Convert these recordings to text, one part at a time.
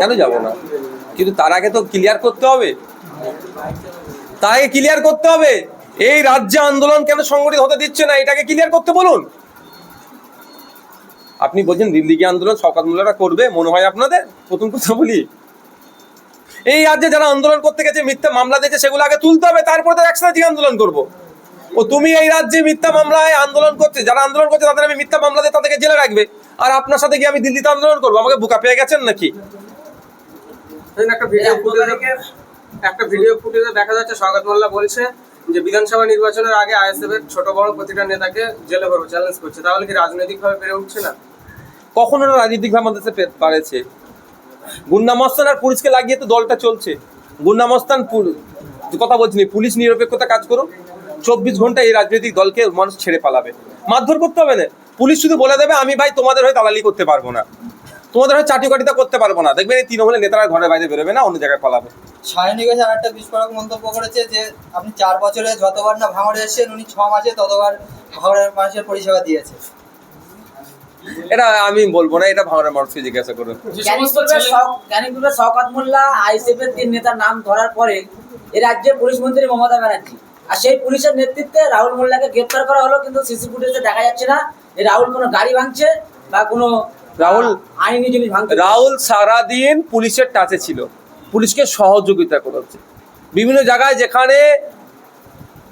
কেন যাব না? কিন্তু তার আগে তো ক্লিয়ার করতে হবে, তার আগে ক্লিয়ার করতে হবে এই রাজ্যে আন্দোলন কেন সংগঠিত হতে দিচ্ছে না, এটাকে ক্লিয়ার করতে বলুন। আপনি বলছেন দিল্লি গিয়ে আন্দোলন শওকত মোল্লারা করবে, মনে হয় আপনাদের? প্রথম কথা বলি, এই রাজ্যে যারা আন্দোলন করতে গেছে, মিথ্যা মামলা দিয়েছে, সেগুলো আগে তুলতে হবে, তারপরে তো একসাথে আন্দোলন করবো। ও তুমি এই রাজ্যে মিথ্যা মামলায় আন্দোলন করছে, যারা আন্দোলন করছে তাদের আমি মিথ্যা মামলা দিয়ে তাদেরকে জেলে রাখবে, আর আপনার সাথে গিয়ে আমি দিল্লিতে আন্দোলন করবো? আমাকে বোকা পেয়ে গেছেন নাকি? একটা ভিডিও ফুটেজে দেখা যাচ্ছে শওকত মোল্লা বলছে যে বিধানসভা নির্বাচনের আগে আইএসএফ এর ছোট বড় প্রতিটা নেতাকে জেলে ভরবো, চ্যালেঞ্জ করছে। তাহলে কি রাজনৈতিক ভাবে পেরে উঠছে না? কখনো না রাজনৈতিক ভাবে আমাদের পারেছে। গুন্ডা মস্তান আর পুলিশকে লাগিয়ে তো দলটা চলছে। গুন্ডা মস্তান কথা বলছি, পুলিশ নিরপেক্ষতা কাজ করো, 24 ঘন্টা এই রাজনৈতিক দলকে মানুষ ছেড়ে পালাবে। মারধর করতে হবে না, পুলিশ শুধু বলে দেবে আমি ভাই তোমাদের হয়ে দালালি করতে পারবো না, তোমাদের হয়ে চাটিকাটিতা করতে পারবো না, দেখবেন এই তৃণমূলের নেতারা ঘরের বাইরে বেরোবে না, অন্য জায়গায় পালাবে। সায়নী ঘোষ আর একটা বিস্ফোরক মন্তব্য করেছে যে আপনি 4 বছরে যতবার না ভাঙড়ে এসেছেন উনি 6 মাসে ততবার ভাঙড়ের মানুষের পরিষেবা দিয়েছে। এটা আমি বলবো না, এটা ভাঙড়ের মানুষকে জিজ্ঞাসা করুন। শওকত মোল্লা আইএসএফ এর 3 নেতার নাম ধরার পরে এই রাজ্যের পুলিশ মন্ত্রী মমতা ব্যানার্জি আর সেই পুলিশের নেতৃত্বে রাহুল মোল্লাকে গ্রেপ্তার করা হলো, কিন্তু সিসি ফুটেজে দেখা যাচ্ছে না এই রাহুল কোনো গাড়ি ভাঙছে বা কোনো আইনি জিনিস ভাঙছে। রাহুল সারাদিন পুলিশের টাচে ছিল, পুলিশকে সহযোগিতা করেছে বিভিন্ন জায়গায়, যেখানে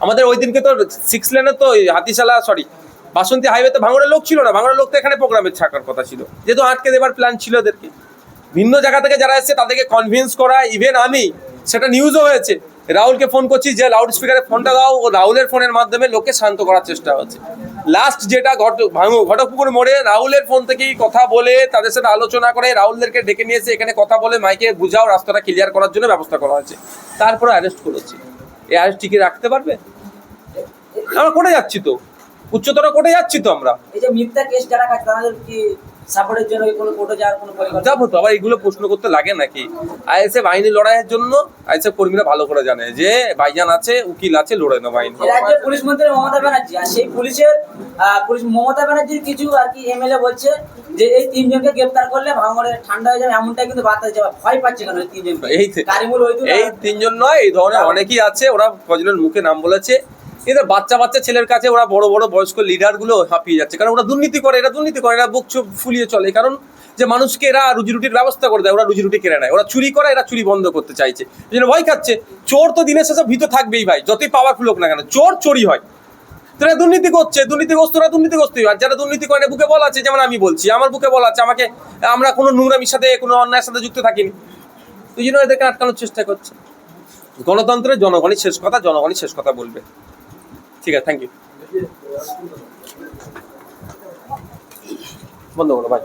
আমাদের ওই দিনকে তো 6 লেনে তো হাতিশালা বাসন্তী হাইওয়েতে ভাঙড়ের লোক ছিল না, ভাঙড়ের লোক তো এখানে প্রোগ্রামে থাকার কথা ছিল, যেহেতু আটকে দেবার প্ল্যান ছিল ওদেরকে। ভিন্ন জায়গা থেকে যারা এসছে তাদেরকে কনভিন্স করা, ইভেন আমি সেটা নিউজও হয়েছে, রাহুলকে ফোন করছি যে লাউড স্পিকারে ফোনটা দাও, ও রাহুলের ফোনের মাধ্যমে লোককে শান্ত করার চেষ্টা হচ্ছে। লাস্ট যেটা ঘটকপুকুর মোড়ে রাহুলের ফোন থেকেই কথা বলে তাদের সাথে আলোচনা করে রাহুলদেরকে ডেকে নিয়েছে, এখানে কথা বলে মাইকে বুঝাও, রাস্তাটা ক্লিয়ার করার জন্য ব্যবস্থা করা হয়েছে, তারপরে অ্যারেস্ট করেছি। এই অ্যারেস্ট টিকে রাখতে পারবে? আমরা কোর্টে যাচ্ছি তো, উচ্চতর কোর্টে যাচ্ছি তো আমরা। এই যে মিথ্যা কেস যারা কাটছে তাদের কি সাপোর্টের জন্য কোনো কোর্টে যাওয়ার কোনো পরিকল্পনা? যাবো তো, আবার এগুলো প্রশ্ন করতে লাগে নাকি? আইএসএফ আইনি লড়াইয়ের জন্য আইএসএফ কর্মীরা ভালো করে জানে যে ভাইজান আছে, উকিল আছে, লড়াই নেবো আইনি। রাজ্যের পুলিশ মন্ত্রী মমতা ব্যানার্জি আর সেই পুলিশের পুলিশ মমতা ব্যানার্জির কিছু আর কি এমএলএ বলছে যে এই 3 জনকে গ্রেফতার করলে ভাঙড়ে ঠান্ডা হয়ে যাবে, এমনটাই কিন্তু বার্তা যাবে। ভয় পাচ্ছে কেন এই 3 জন? এই 3 জন নয়, এই ধরনের অনেকেই আছে, ওরা কজনের মুখে নাম বলেছে, কিন্তু বাচ্চা ছেলের কাছে ওরা বড় বড় বয়স্ক লিডার গুলো হাঁপিয়ে যাচ্ছে, কারণ ওরা দুর্নীতি করে, এরা বুক চোখ ফুলিয়ে চলে, কারণ যে মানুষকে এরা রুজি রুটির ব্যবস্থা করে দেয়, ওরা রুজি রুটি কেড়ে নেয়, ওরা চুরি করে, এরা চুরি বন্ধ করতে চাইছে, এই জন্য ভয় খাচ্ছে। চোর তো দিনের শেষে ভীত থাকবেই ভাই, যতই পাওয়ারফুল হোক না কেন, চোর চোরই হয়। তারা দুর্নীতি করছে, দুর্নীতিগ্রস্তরা দুর্নীতিগ্রস্তই হয়, যারা দুর্নীতি করে বুকে বলা আছে, যেমন আমি বলছি, আমার বুকে বলা আছে, আমরা কোনো নোংরামির সাথে কোনো অন্যায়ের সাথে যুক্ত থাকিনি, ওই জন্য এদেরকে আটকানোর চেষ্টা করছে। গণতন্ত্রের জনগণই শেষ কথা, জনগণই শেষ কথা বলবে। ঠিক আছে, থ্যাংক ইউ। বন্ধ করো ভাই।